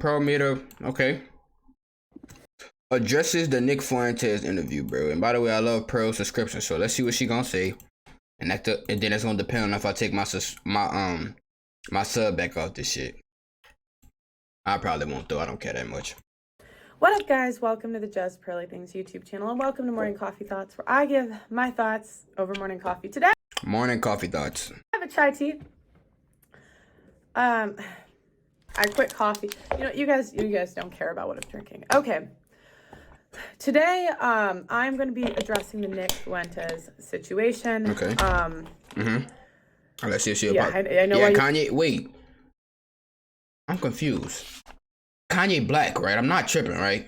Pearl made a okay. Addresses the Nick Fuentes interview, bro. And by the way, I love Pearl's subscription, so let's see what she gonna say. And and then it's gonna depend on if I take my sub back off this shit. I probably won't though. I don't care that much. What up, guys? Welcome to the Just Pearly Things YouTube channel, and welcome to Morning Coffee Thoughts, where I give my thoughts over morning coffee. Today, Morning coffee thoughts. I have a chai tea. I quit coffee. You guys don't care about what I'm drinking. Okay. Today, I'm going to be addressing the Nick Fuentes situation. Okay. Let's see if she yeah, I know. Yeah, Kanye. Wait, I'm confused. Kanye black, right? I'm not tripping, right?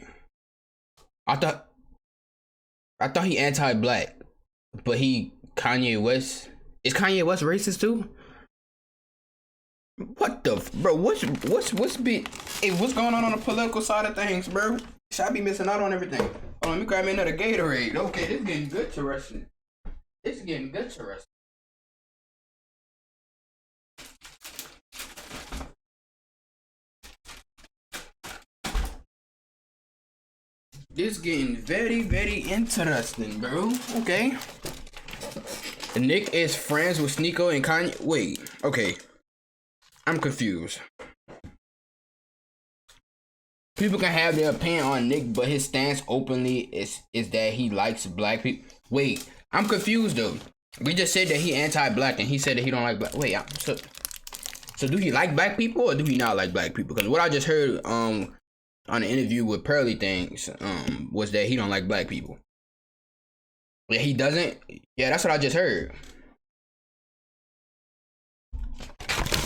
I thought he anti-black, but Kanye West. Is Kanye West racist too? What the bro? What's going on the political side of things, bro? Should I be missing out on everything? Oh, let me grab me another Gatorade. Okay, this is getting good to wrestling. This is getting good to wrestling. This getting very, very interesting, bro. Okay. Nick is friends with Sneeko and Kanye. Wait, okay. I'm confused. People can have their opinion on Nick, but his stance openly is that he likes black people. Wait, I'm confused though. We just said that he anti-black, and he said that he don't like black. Wait, so do he like black people or do he not like black people? Because what I just heard on the interview with Pearly Things was that he don't like black people. Yeah, he doesn't. Yeah, that's what I just heard.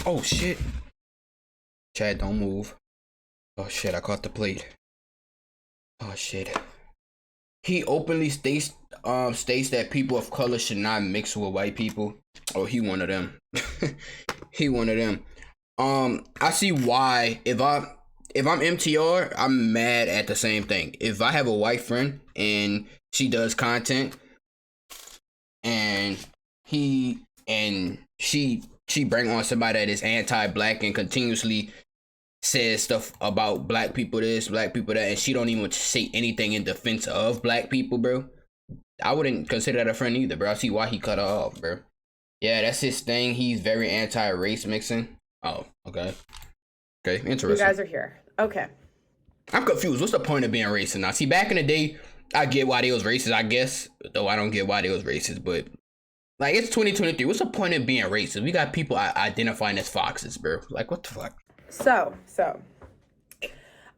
Oh shit. Chad, don't move. Oh shit, I caught the plate. Oh shit. He openly states that people of color should not mix with white people. Oh, he one of them. He one of them. I see why if I'm MTR, I'm mad at the same thing. If I have a white friend and she does content and she bring on somebody that is anti-black and continuously says stuff about black people this, black people that, and she don't even say anything in defense of black people, bro, I wouldn't consider that a friend either, bro. I see why he cut her off, bro. Yeah, that's his thing. He's very anti-race mixing. Oh, okay. Okay, interesting. You guys are here. Okay. I'm confused. What's the point of being racist now? See, back in the day, I get why they was racist, I guess. Though I don't get why they was racist, but like, it's 2023. What's the point of being racist? We got people identifying as foxes, bro. Like, what the fuck? So,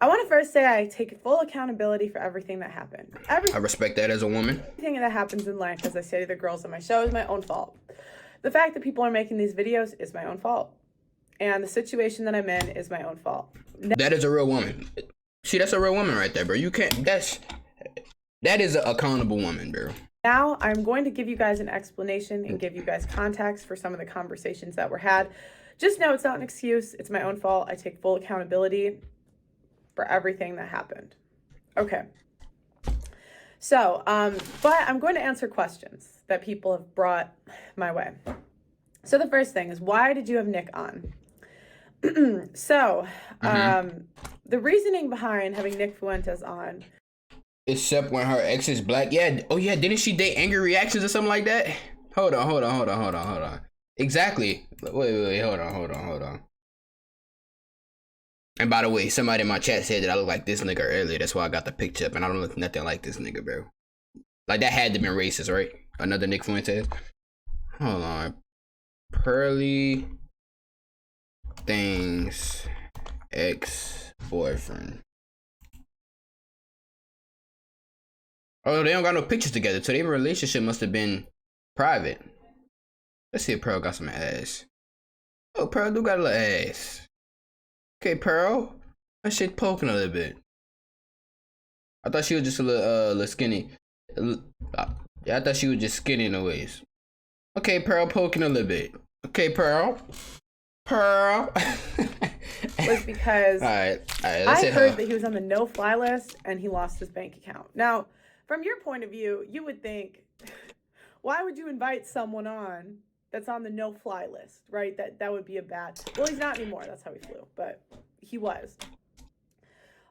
I want to first say I take full accountability for everything that happened. I respect that as a woman. Everything that happens in life, as I say to the girls on my show, is my own fault. The fact that people are making these videos is my own fault. And the situation that I'm in is my own fault. That is a real woman. See, that's a real woman right there, bro. You can't, that is an accountable woman, bro. Now, I'm going to give you guys an explanation and give you guys context for some of the conversations that were had. Just know it's not an excuse. It's my own fault. I take full accountability for everything that happened. Okay. So, but I'm going to answer questions that people have brought my way. So the first thing is, why did you have Nick on? So, the reasoning behind having Nick Fuentes on. Except when her ex is black. Yeah. Oh yeah. Didn't she date Angry Reactions or something like that? Hold on. Exactly. Wait. Hold on. And by the way, somebody in my chat said that I look like this nigga earlier. That's why I got the picture up, and I don't look nothing like this nigga, bro. Like, that had to be racist, right? Another Nick Fuentes. Hold on. Pearly Things ex-boyfriend. Oh, they don't got no pictures together, so their relationship must have been private. Let's see if Pearl got some ass. Oh, Pearl do got a little ass. Okay, Pearl. That shit poking a little bit. I thought she was just a little skinny. Yeah, I thought she was just skinny in the waist. Okay, Pearl poking a little bit. Okay, Pearl. Was because I heard that he was on the no-fly list and he lost his bank account. Now, from your point of view, you would think, why would you invite someone on that's on the no-fly list, right? That would be a bad. Well, he's not anymore. That's how he flew, but he was.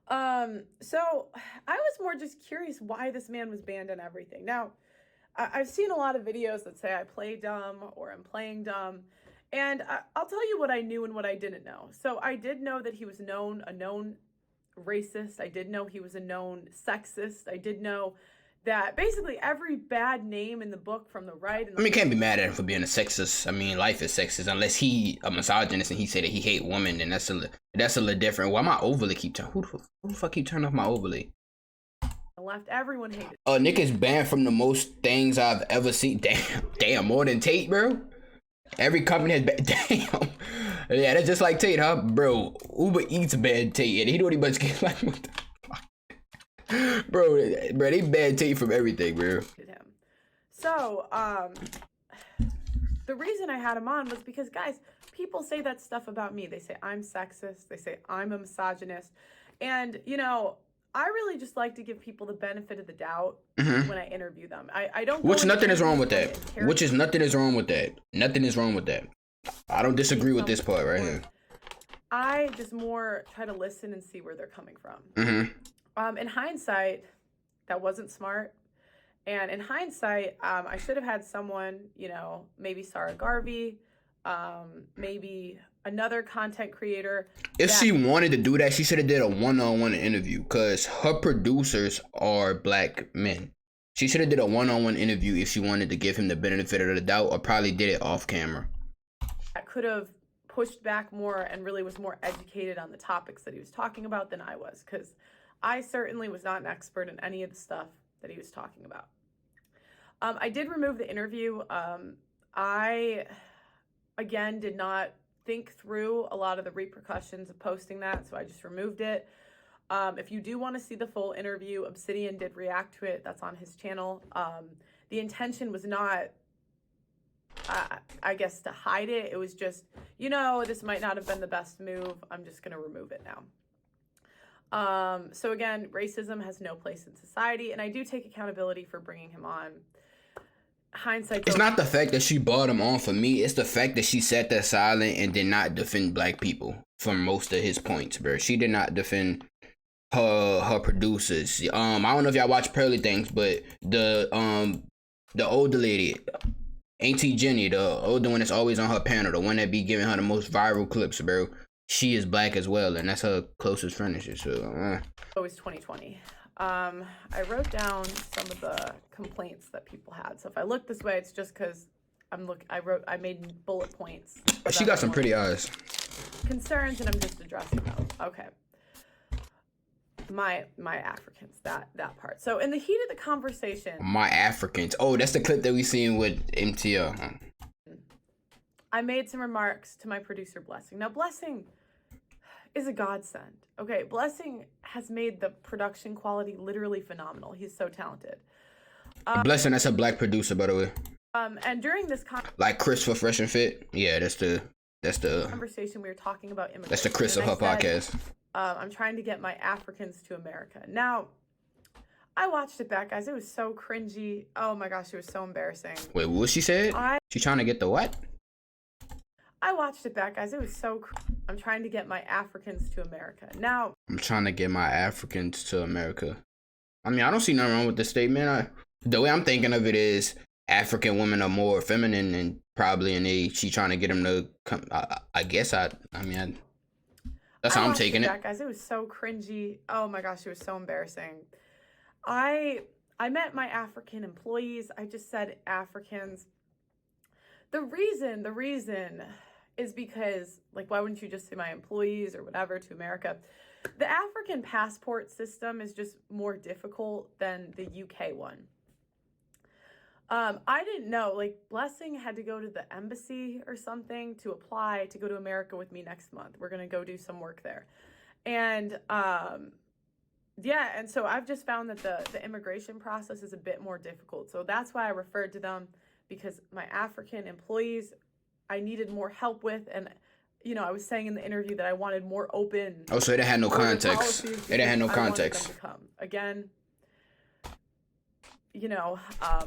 So I was more just curious why this man was banned on everything. Now, I've seen a lot of videos that say I play dumb or I'm playing dumb. And I'll tell you what I knew and what I didn't know. So I did know that he was a known racist. I did know he was a known sexist. I did know that basically every bad name in the book from the right and I mean, can't be mad at him for being a sexist. I mean, life is sexist unless he a misogynist and he said that he hate women. Then that's a little different. Why my overlay keep turning? Who the fuck keep turning off my overlay? the left, everyone hated. Nick is banned from the most things I've ever seen. Damn, more than Tate, bro. Every company has damn. Yeah, that's just like Tate, huh, bro? Uber Eats banned Tate, and he don't even get like what the fuck, bro. They banned Tate from everything, bro. Him. So, the reason I had him on was because, guys, people say that stuff about me. They say I'm sexist. They say I'm a misogynist, and you know, I really just like to give people the benefit of the doubt when I interview them. I don't. Which nothing is wrong with that. Which is nothing is wrong with that. Nothing is wrong with that. I don't disagree with this part right here. I just more try to listen and see where they're coming from. In hindsight, that wasn't smart. And in hindsight, I should have had someone, you know, maybe Sarah Garvey, maybe another content creator. If she wanted to do that, she should have did a one-on-one interview because her producers are black men. She should have did a one-on-one interview if she wanted to give him the benefit of the doubt, or probably did it off camera. I could have pushed back more and really was more educated on the topics that he was talking about than I was, because I certainly was not an expert in any of the stuff that he was talking about. I did remove the interview. I, again, did not think through a lot of the repercussions of posting that, so I just removed it. If you do want to see the full interview, Obsidian did react to it. That's on his channel. The intention was not, I guess, to hide it. It was just, you know, this might not have been the best move. I'm just going to remove it now. So again, racism has no place in society, and I do take accountability for bringing him on. Hindsight. It's not the fact that she brought him on for me. It's the fact that she sat there silent and did not defend black people from most of his points, bro. She did not defend her producers. I don't know if y'all watch Pearly Things, but the older lady, Auntie Jenny, the older one that's always on her panel, the one that be giving her the most viral clips, bro. She is black as well, and that's her closest friend and shit. So, always 2020. I wrote down some of the complaints that people had. So if I look this way, it's just because I made bullet points. She got some pretty eyes. Concerns, and I'm just addressing those. Okay. My Africans, that part. So in the heat of the conversation, my Africans. Oh, that's the clip that we seen with MTL. I made some remarks to my producer, Blessing. Now, Blessing is a godsend. Okay, Blessing has made the production quality literally phenomenal. He's so talented. Blessing, that's a black producer, by the way. And during this like Chris for Fresh and Fit. Yeah, that's the conversation we were talking about immigration. That's the Chris of her podcast. I'm trying to get my Africans to America. Now, I watched it back, guys. It was so cringy. Oh my gosh, it was so embarrassing. Wait, what she said? She trying to get the what? I watched it back, guys. It was so I'm trying to get my Africans to America. Now, I'm trying to get my Africans to America. I mean, I don't see nothing wrong with the statement. The way I'm thinking of it is African women are more feminine and probably she trying to get them to come. That's how I'm taking it. Guys, it was so cringy. Oh my gosh, it was so embarrassing. I met my African employees. I just said Africans. The reason is because, like, why wouldn't you just say my employees or whatever to America? The African passport system is just more difficult than the UK one. I didn't know, like, Blessing had to go to the embassy or something to apply to go to America with me next month. We're going to go do some work there. And, yeah, and so I've just found that the immigration process is a bit more difficult. So that's why I referred to them, because my African employees, I needed more help with. And, you know, I was saying in the interview that I wanted more open. Oh, so it had no context. It had no context. Again, you know,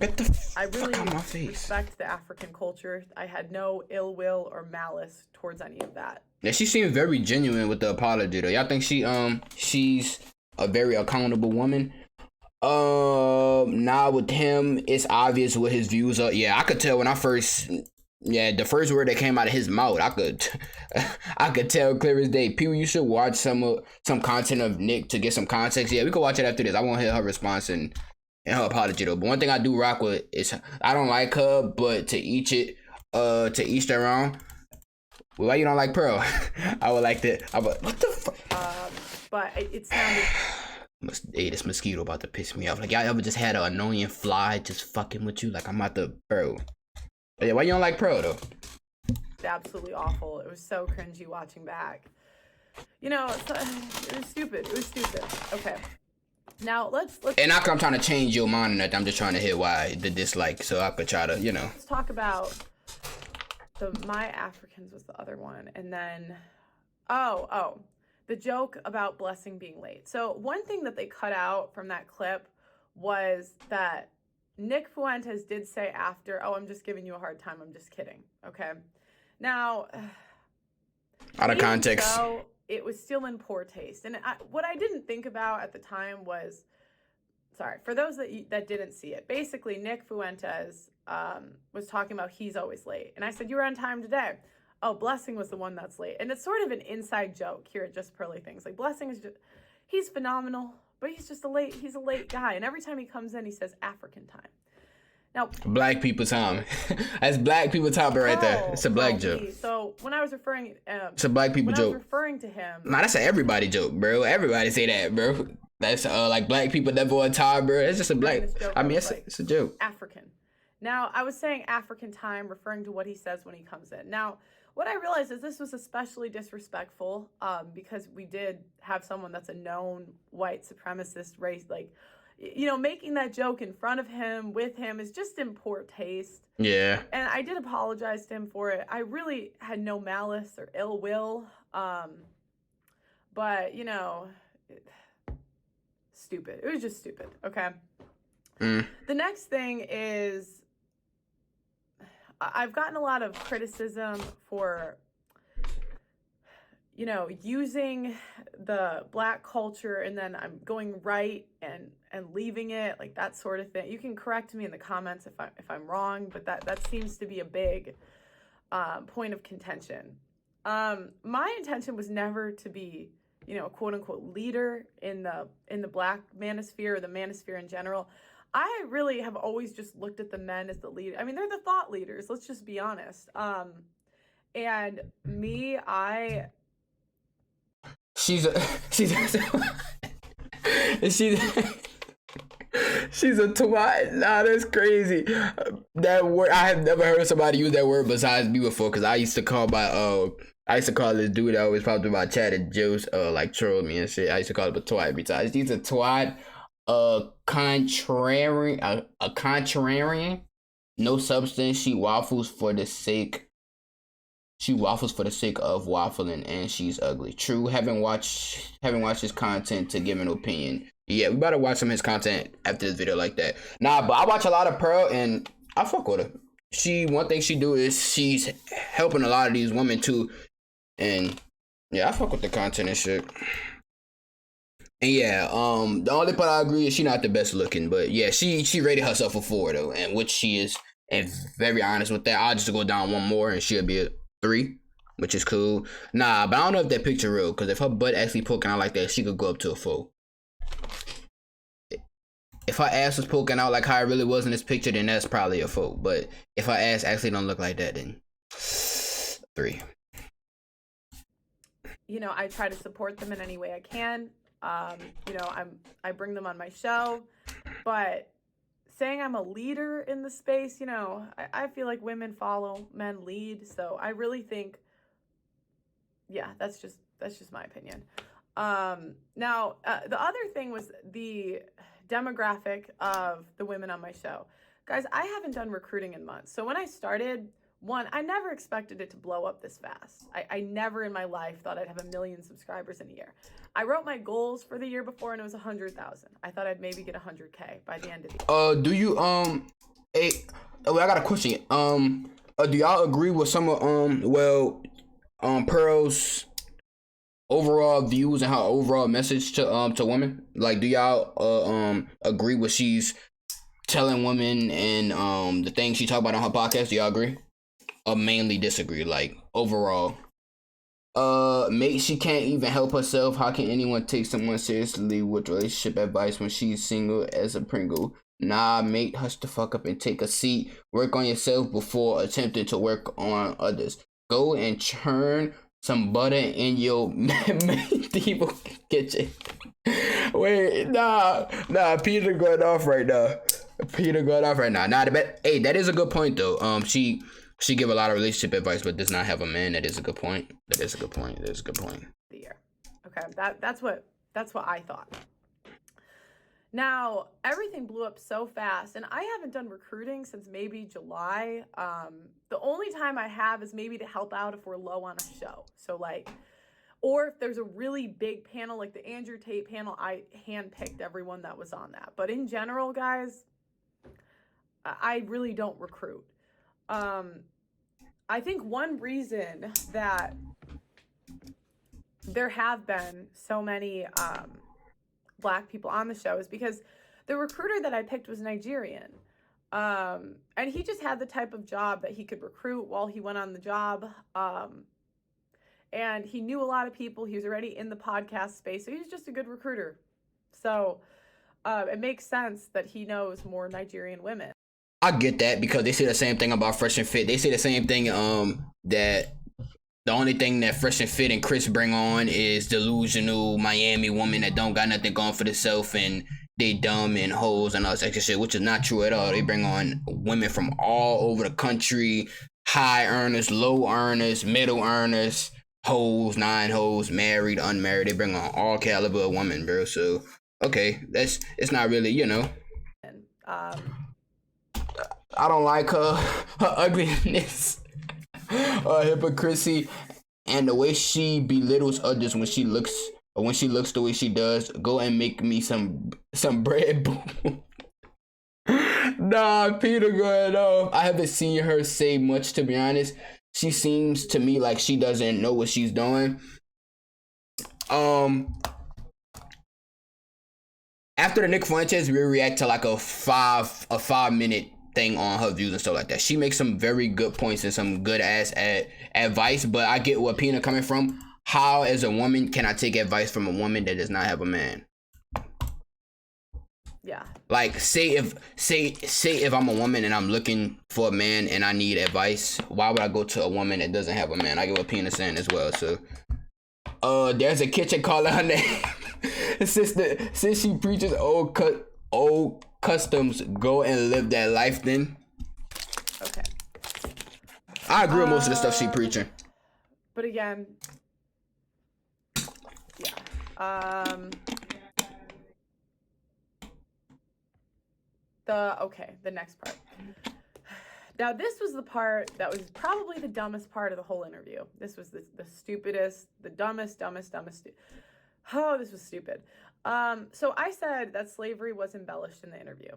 Get the I really out my face. Respect the African culture. I had no ill will or malice towards any of that. Yeah, she seemed very genuine with the apology though. Y'all think she's a very accountable woman. Now with him, it's obvious what his views are. Yeah, I could tell when I first, yeah, the first word that came out of his mouth, I could, I could tell clear as day. People, you should watch some content of Nick to get some context. Yeah, we could watch it after this. I won't hear her response and her apology though. But one thing I do rock with is I don't like her, but to each their own. Why you don't like Pearl? I would like that. What the fuck? But it sounded. Hey, this mosquito about to piss me off. Like, y'all ever just had an annoying fly just fucking with you? Like, I'm about to, bro. But yeah, why you don't like Pearl, though? It's absolutely awful. It was so cringy watching back. You know, it was stupid. It was stupid. Okay. Now, let's... And not 'cause I'm trying to change your mind or nothing. I'm just trying to hear why the dislike, so I could try to, you know. Let's talk about My Africans was the other one. And then... Oh. The joke about Blessing being late. So one thing that they cut out from that clip was that Nick Fuentes did say after, "Oh, I'm just giving you a hard time. I'm just kidding." Okay. Now, out of context, so it was still in poor taste. And what I didn't think about at the time was, sorry, for those that didn't see it, basically Nick Fuentes was talking about he's always late. And I said, "You were on time today." "Oh, Blessing was the one that's late." And it's sort of an inside joke here at Just Pearly Things. Like, Blessing is just, he's phenomenal, but he's a late guy. And every time he comes in, he says African time. Now, black people time. That's black people time right there. It's a black joke. So when I was referring, it's a black people joke. I was referring to him. Nah, that's an everybody joke, bro. Everybody say that, bro. That's like black people never on time, bro. It's just a black. I mean, it's a joke. African. Now, I was saying African time, referring to what he says when he comes in. Now, what I realized is this was especially disrespectful because we did have someone that's a known white supremacist race, like, you know, making that joke in front of him, with him, is just in poor taste. Yeah. And I did apologize to him for it. I really had no malice or ill will. But, you know, stupid. It was just stupid, okay? The next thing is, I've gotten a lot of criticism for, you know, using the black culture and then I'm going right and leaving it, like that sort of thing. You can correct me in the comments if I'm wrong, but that seems to be a big point of contention. My intention was never to be, you know, a quote unquote leader in the black manosphere or the manosphere in general. I really have always just looked at the men as the leader. I mean, they're the thought leaders. Let's just be honest. And me, she's a twat. Nah, that's crazy. That word, I have never heard somebody use that word besides me before. Cause I used to call this dude that always popped in my chat and jokes, like troll me and shit. I used to call him a twat every time. She's a twat. A contrarian, no substance. She waffles for the sake of waffling, and she's ugly. True, haven't watched his content to give an opinion. Yeah, we better watch some of his content after this video like that. Nah, but I watch a lot of Pearl and I fuck with her. One thing she do is she's helping a lot of these women too, and yeah, I fuck with the content and shit. And yeah, the only part I agree is she not the best looking, but yeah, she rated herself a 4 though, and which she is, and very honest with that. I'll just go down one more and she'll be a 3, which is cool. Nah, but I don't know if that picture real, because if her butt actually poking out like that, she could go up to a 4. If her ass was poking out like how it really was in this picture, then that's probably a 4. But if her ass actually don't look like that, then 3. You know, I try to support them in any way I can. You know, I bring them on my show, but saying I'm a leader in the space, you know, I feel like women follow, men lead. So I really think, yeah, that's just my opinion. Now, the other thing was the demographic of the women on my show. Guys, I haven't done recruiting in months. So when I started, I never expected it to blow up this fast. I never in my life thought I'd have 1 million subscribers in a year. I wrote my goals for the year before and it was 100,000. I thought I'd maybe get 100K by the end of the year. Do you I got a question. Do y'all agree with some of Pearl's overall views and her overall message to women? Like, do y'all agree with she's telling women and the things she talk about on her podcast? Do y'all agree? Or mainly disagree? Like overall, mate, she can't even help herself. How can anyone take someone seriously with relationship advice when she's single as a Pringle? Nah, mate, hush the fuck up and take a seat. Work on yourself before attempting to work on others. Go and churn some butter in your medieval kitchen. Wait, nah, Peter going off right now. Nah, hey, that is a good point though. She give a lot of relationship advice, but does not have a man. That is a good point. The year. Okay, that's what I thought. Now, everything blew up so fast, and I haven't done recruiting since maybe July. The only time I have is maybe to help out if we're low on a show. So like, or if there's a really big panel like the Andrew Tate panel, I handpicked everyone that was on that. But in general, guys, I really don't recruit. I think one reason that there have been so many Black people on the show is because the recruiter that I picked was Nigerian. And he just had the type of job that he could recruit while he went on the job. And he knew a lot of people. He was already in the podcast space. So he was just a good recruiter. So it makes sense that he knows more Nigerian women. I get that because they say the same thing about Fresh and Fit. They say the same thing that the only thing that Fresh and Fit and Chris bring on is delusional Miami woman that don't got nothing going for themselves and they dumb and hoes and all this extra shit, which is not true at all. They bring on women from all over the country, high earners, low earners, middle earners, hoes, non-hoes, married, unmarried. They bring on all caliber of women, bro. So, okay, it's not really, you know. I don't like her ugliness, her hypocrisy, and the way she belittles others when she looks the way she does. Go and make me some bread, boo. Nah, Peter going off. I haven't seen her say much, to be honest. She seems to me like she doesn't know what she's doing. After the Nick Fuentes, we react to like a 5-minute thing on her views and stuff like that. She makes some very good points and some good ass advice, but I get where Pina coming from. How, as a woman, can I take advice from a woman that does not have a man? Yeah. Like, say if I'm a woman and I'm looking for a man and I need advice, why would I go to a woman that doesn't have a man? I get what Pina's saying as well. So, there's a kitchen calling her name. since she preaches old customs, go and live that life then. Okay. I agree with most of the stuff she preaching. But again, yeah. The next part. Now, this was the part that was probably the dumbest part of the whole interview. This was the stupidest, the dumbest. Oh, this was stupid. So I said that slavery was embellished in the interview.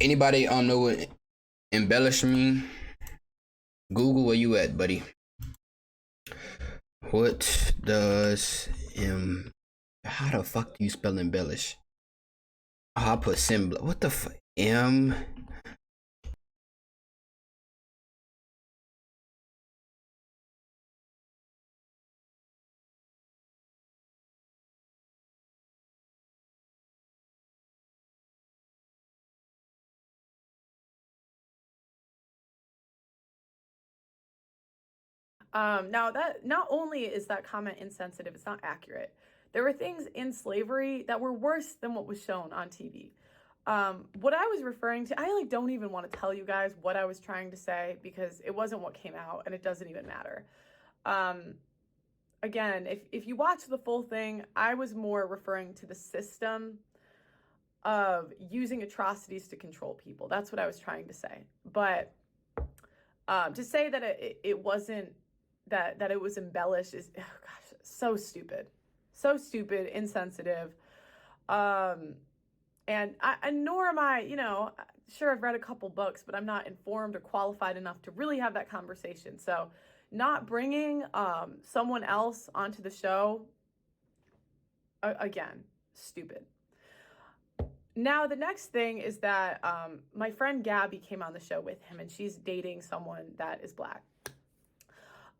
Anybody know what embellish mean? Google, where you at, buddy? What does how the fuck do you spell embellish? Oh, I put symbol. What the fuck? Now that not only is that comment insensitive, it's not accurate. There were things in slavery that were worse than what was shown on TV. What I was referring to, I don't even want to tell you guys what I was trying to say because it wasn't what came out and it doesn't even matter. Again, if you watch the full thing, I was more referring to the system of using atrocities to control people. That's what I was trying to say. But to say that it wasn't, that it was embellished is, oh gosh, so stupid, insensitive. And nor am I, sure, I've read a couple books, but I'm not informed or qualified enough to really have that conversation. So not bringing someone else onto the show, again, stupid. Now, the next thing is that my friend Gabby came on the show with him, and she's dating someone that is black.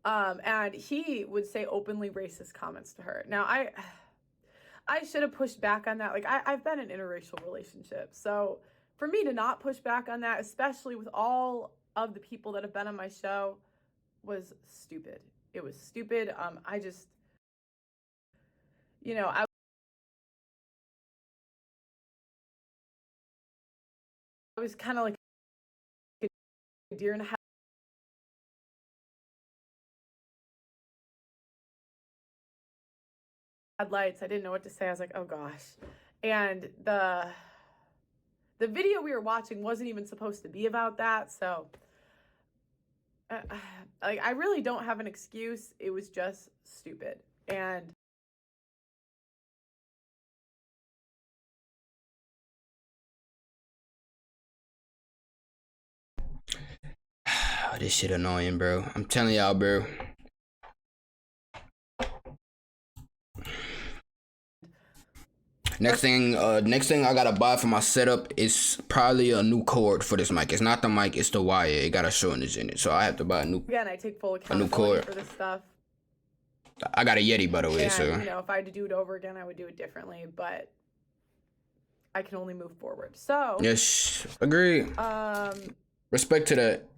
And he would say openly racist comments to her. Now, I should have pushed back on that. Like, I've been in interracial relationships. So for me to not push back on that, especially with all of the people that have been on my show, was stupid. It was stupid. I just, I was kind of like a deer in the headlights. I didn't know what to say. I was like, oh gosh. And the video we were watching wasn't even supposed to be about that. So like, I really don't have an excuse. It was just stupid. And this shit annoying, bro. I'm telling y'all, bro. Next thing I gotta buy for my setup is probably a new cord for this mic. It's not the mic, it's the wire. It got a shortage in it, so I have to buy a new. Again, I take full accountability for this stuff. I got a Yeti, by the way, and, so if I had to do it over again, I would do it differently. But I can only move forward. So yes, agree. Respect to that.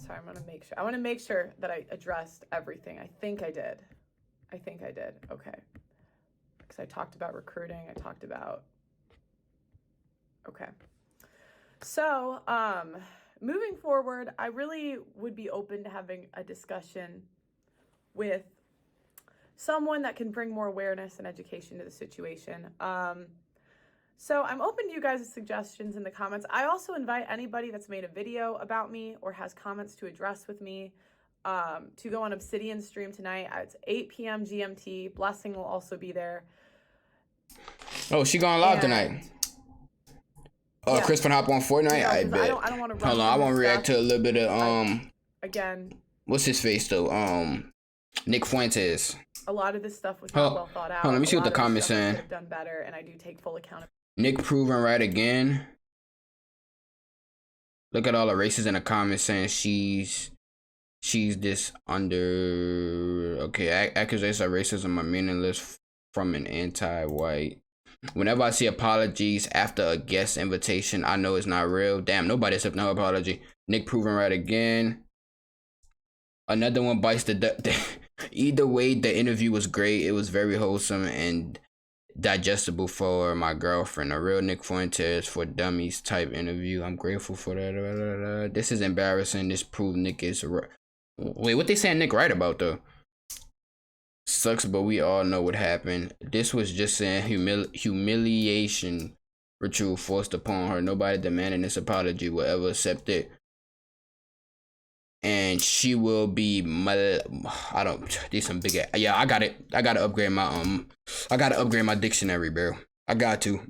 Sorry, I want to make sure that I addressed everything. I think I did. Okay. Because I talked about recruiting. Okay. So, moving forward, I really would be open to having a discussion with someone that can bring more awareness and education to the situation. So I'm open to you guys' suggestions in the comments. I also invite anybody that's made a video about me or has comments to address with me to go on Obsidian stream tonight. It's 8 p.m. GMT. Blessing will also be there. Oh, she going live tonight. Yeah. Crispin hop on Fortnite. I bet. I don't want to. Hold on, I want to react to a little bit of again. What's his face though? Nick Fuentes. A lot of this stuff was not well thought out. Hold on, let me see what the comments saying. I've done better, and I do take full accountability. Nick proven right again. Look at all the races in the comments saying she's this under. Okay, accusations of racism are meaningless from an anti-white. Whenever I see apologies after a guest invitation, I know it's not real. Damn, nobody accepted no apology. Nick proven right again. Another one bites the either way, the interview was great. It was very wholesome and digestible for my girlfriend. A real Nick Fuentes for dummies type interview. I'm grateful for that. This is embarrassing. This proved Nick is right. Wait, what they saying Nick right about though? Sucks, but we all know what happened. This was just an humiliation ritual forced upon her. Nobody demanding this apology will ever accept it. And she will be I don't. These some big. Yeah, I got it. I gotta upgrade my I gotta upgrade my dictionary, bro. I got to.